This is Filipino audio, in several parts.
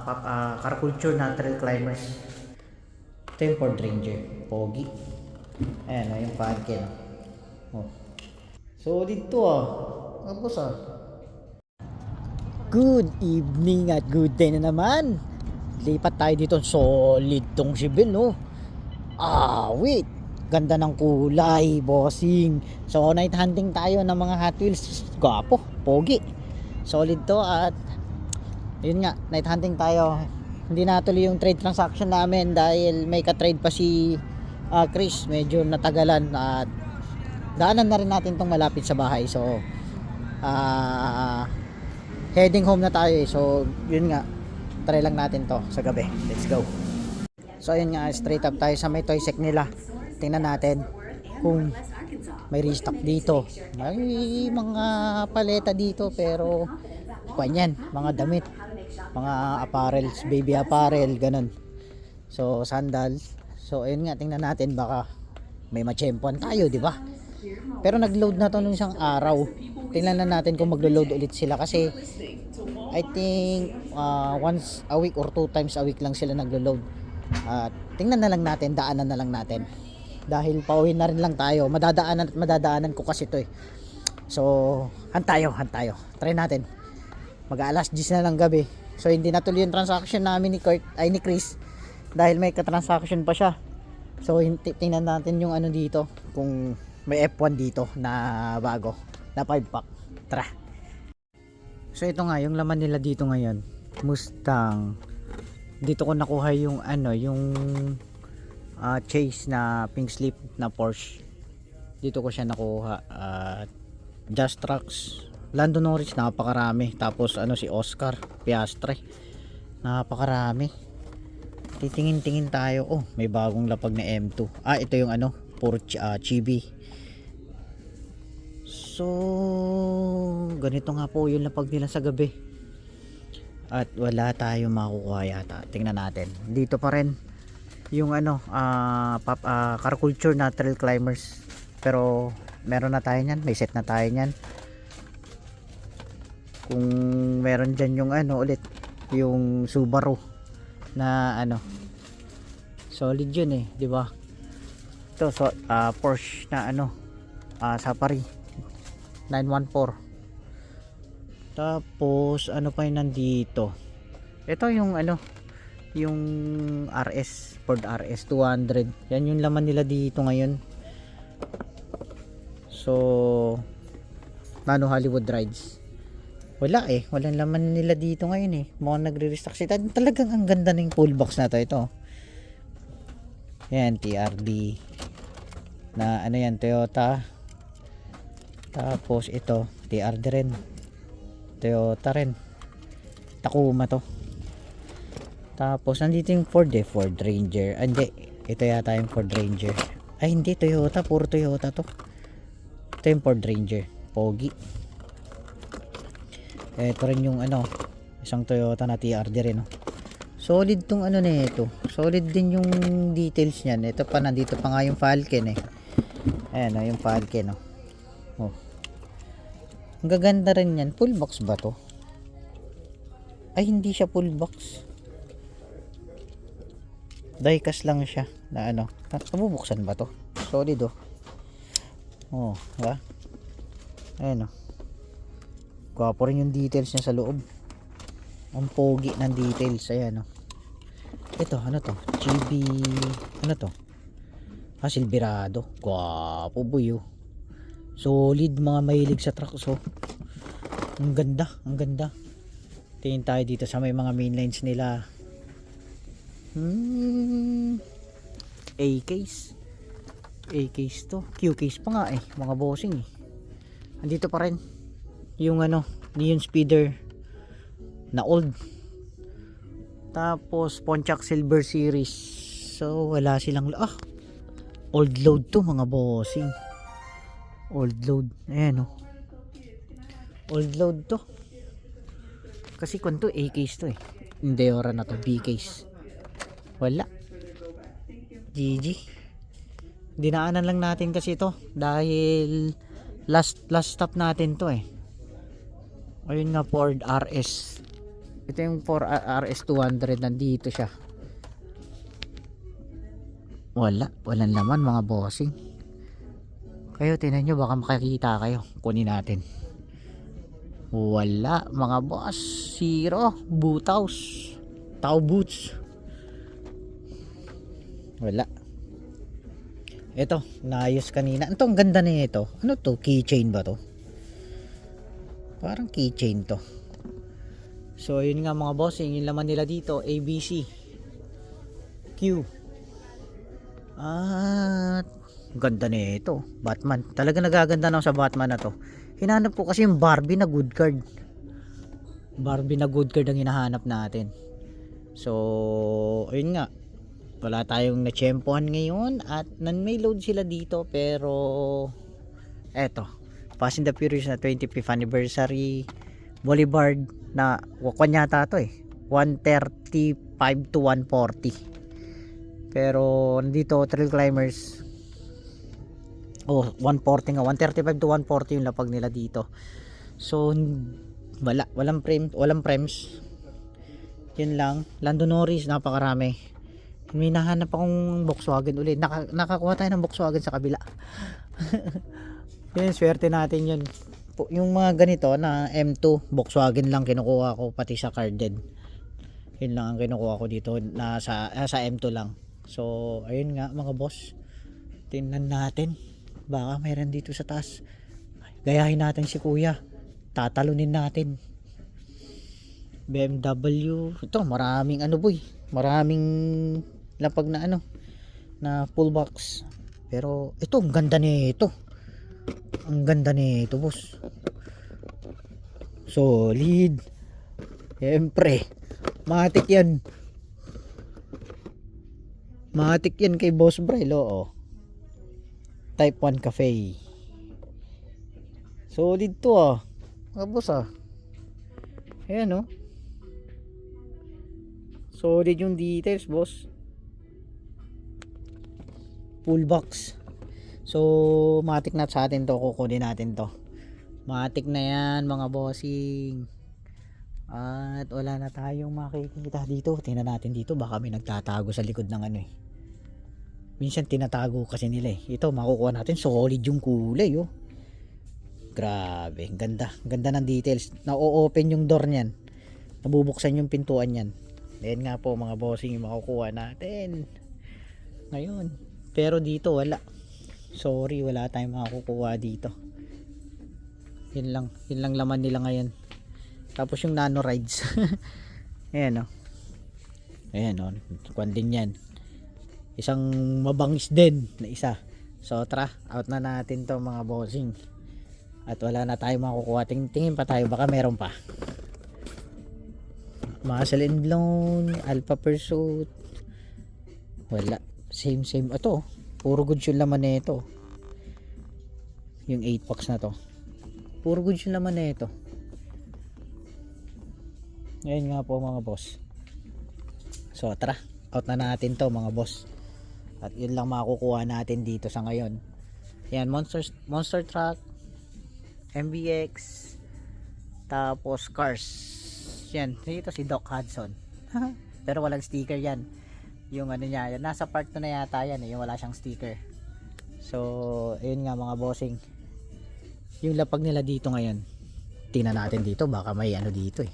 car culture na trail climbers. Ito yung Ford Ranger, pogi. Ayan o, yung Falcon. Oh. So dito tapos good evening at good day na naman. Lipat tayo dito, solid tong si Bill, no? Wait, ganda ng kulay, bossing. So night hunting tayo ng mga Hot Wheels. Gwapo, pogi, solid to. At yun nga, night hunting tayo. Hindi natuloy yung trade transaction namin dahil may ka-trade pa si Chris. Medyo natagalan at daanan na rin natin tong malapit sa bahay. So heading home na tayo So yun nga, try lang natin to sa gabi. Let's go. So yun nga, straight up tayo sa may toy sec nila. Tingnan natin kung may restock dito. May mga paleta dito pero kanyan, mga damit, mga apparels, baby apparel, ganun. So sandals. So ayun nga, tingnan natin, baka may machempuan tayo, di ba? Pero nag-load na to nung isang araw. Tingnan na natin kung maglo-load ulit sila kasi I think once a week or 2 times a week lang sila naglo-load. Tingnan na lang natin, daanan na lang natin. Dahil pauwi na rin lang tayo. Madadaanan ko kasi to So, han tayo. Try natin. Mag-aalas 10 na lang gabi. So, hindi natuloy yung transaction namin ni Chris dahil may ka-transaction pa siya. So, tingnan natin yung ano dito, kung may F1 dito na bago, na 5-pack. Tara. So, ito nga, yung laman nila dito ngayon, Mustang. Dito ko nakuha yung Chase na pink slip na Porsche. Dito ko siya nakuha. Just Trucks, Lando Norris, napakarami. Tapos si Oscar Piastri, napakarami. Titingin tayo. May bagong lapag na M2. Ito yung puro chibi. So ganito nga po yung lapag nila sa gabi. At wala tayong makukuha yata. Tingnan natin. Dito pa rin yung car culture na trail climbers. Pero meron na tayo niyan, may set na tayo niyan. Kung meron diyan yung ulit, yung Subaru na solid yun di ba? Ito Porsche na Safari 914. Tapos pa yung nandito? Ito yung yung Ford RS 200. Yan yung laman nila dito ngayon. So Nano Hollywood Rides, walang laman nila dito ngayon mukhang nagre-restock sila. Talagang ang ganda ng full box na ito. Yan, TRD na yan, Toyota. Tapos ito TRD rin, Toyota rin, Tacoma to. Tapos nandito yung Ford Ranger. Hindi, ito yata yung Ford Ranger. Hindi, Toyota, puro Toyota to. Ito yung Ford Ranger, pogi. Ito rin yung isang Toyota na TRD rin Solid tong na ito. Solid din yung details niyan. Ito pa, nandito pa nga yung Falcon Ayan yung Falcon Ang gaganda rin yan. Full box ba to? Hindi siya full box. Diecast lang siya na mabubuksan ba to? Solid diba? Ayan gwapo rin yung details niya sa loob. Ang pogi ng details. Ayan ito to? GB to? Silverado. Gwapo boy solid, mga mahilig sa truck. So ang ganda. Tingin tayo dito sa may mga mainlines nila. A-case to. Q-case pa nga mga bossing Andito pa rin yung neon speeder na old. Tapos Pontiac Silver Series. So wala silang old load to mga bossing. Old load. Ayan old load to. Kasi kung A-case to Endeavor na to, B-case. Wala. GG. Dinaanan lang natin kasi to dahil last stop natin to Ayun nga, Ford RS Ito yung 4 RS200, nandito siya. Walang laman mga bossing. Kayo tinan nyo, baka makakita kayo. Kunin natin. Wala mga boss. Zero. Butaws. Tao boots. Wala. Ito, naayos kanina. Ito, ang ganda na ito. Ano to? Keychain ba to? Parang keychain to. So, yun nga mga bossing. Yung laman nila dito, ABC, Q. At ganda na ito. Batman. Talaga nagaganda na ako sa Batman na to. Hinanap ko kasi yung Barbie na good card. Barbie na good card ang hinahanap natin. So, ayun nga. Wala tayong na-tsempohan ngayon at may load sila dito, pero eto, Fast and the Furious na 25th anniversary Boulevard na wakwan yata to 135 to 140, pero nandito Trail Climbers 140 nga, 135 to 140 yung lapag nila dito. So walang frames, yun lang. Lando Norris, napakarami. May nahanap akong Volkswagen ulit. Nakakuha tayo ng Volkswagen sa kabila. Yun, swerte natin yun. Yung mga ganito na M2 Volkswagen lang kinukuha ko, pati sa carded. Yun lang ang kinukuha ko dito na sa M2 lang. So ayun nga mga boss, tingnan natin, baka mayroon dito sa taas. Gayahin natin si kuya, tatalunin natin. BMW ito, maraming maraming lapag na na full box. Pero ito, ang ganda nito. Ang ganda nito, boss. Solid. Siyempre, matik yan. Matik yan kay Boss Brelo, Type 1 Cafe. Solid to, boss, Ayan, solid yung details, boss. Full box. So matik na sa atin to, kukunin natin to. Matik na yan mga bossing. At wala na tayong makikita dito. Tingnan natin dito, baka may nagtatago sa likod ng minsan tinatago kasi nila Ito makukuha natin, solid yung kulay Grabe, ganda ng details. Na-open yung door niyan, nabubuksan yung pintuan niyan. Then nga po mga bossing, yung makukuha natin ngayon. Pero dito wala. Sorry, wala tayong makukuha dito. Yun lang laman nila ngayon. Tapos yung nano rides. Ayan Ayan kwan din yan. Isang mabangis din na isa. So tara, out na natin to mga bossing. At wala na tayong makukuha. Tingin pa tayo, baka meron pa. Muscle and Blown, Alpha Pursuit. Wala. Same. Ito, puro goods yung laman na ito. Yung 8 packs na to. Puro goods yung laman na ito. Ngayon nga po mga boss. So tara, out na natin to mga boss. At yun lang makukuha natin dito sa ngayon. Yan, monster truck, MBX, tapos cars. Yan, dito si Doc Hudson. Pero walang sticker yan. Yung niya, yan, nasa part 2 na yata yan yung wala siyang sticker. So ayun nga mga bossing, yung lapag nila dito ngayon. Tingnan natin dito, baka may dito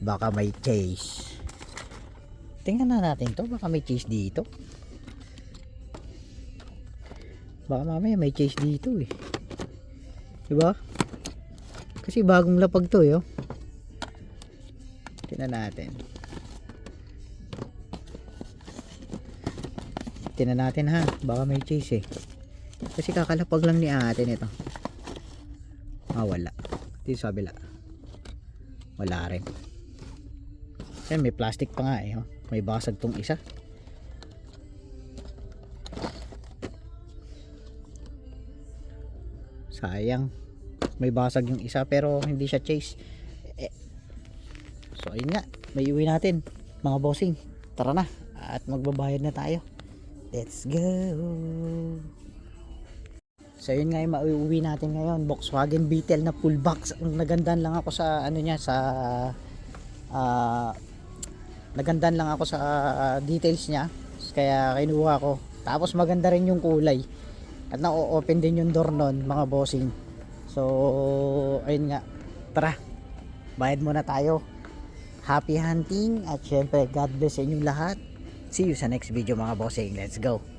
baka may chase. Tingnan na natin to, baka may chase dito. Baka mamaya may chase dito diba? Kasi bagong lapag to tingnan natin. Tingnan natin baka may chase kasi kakalapag lang ni ate nito. Wala dito sa kabila, wala rin. Yan, may plastic pa nga may basag tong isa. Sayang, may basag yung isa pero hindi siya chase. So ayun nga, may iwi natin mga bossing. Tara na at magbabayad na tayo. Let's go. So yun nga yung mauuwi natin ngayon, Volkswagen Beetle na full box. Ang nagandahan lang ako sa niya, sa nagandan lang ako sa details niya, kaya kinuha ko. Tapos maganda rin yung kulay at na-open din yung door nun mga bossing. So ayun nga, tara, bayad muna tayo. Happy hunting at syempre God bless sa inyong lahat. See you sa next video mga bossing. Let's go.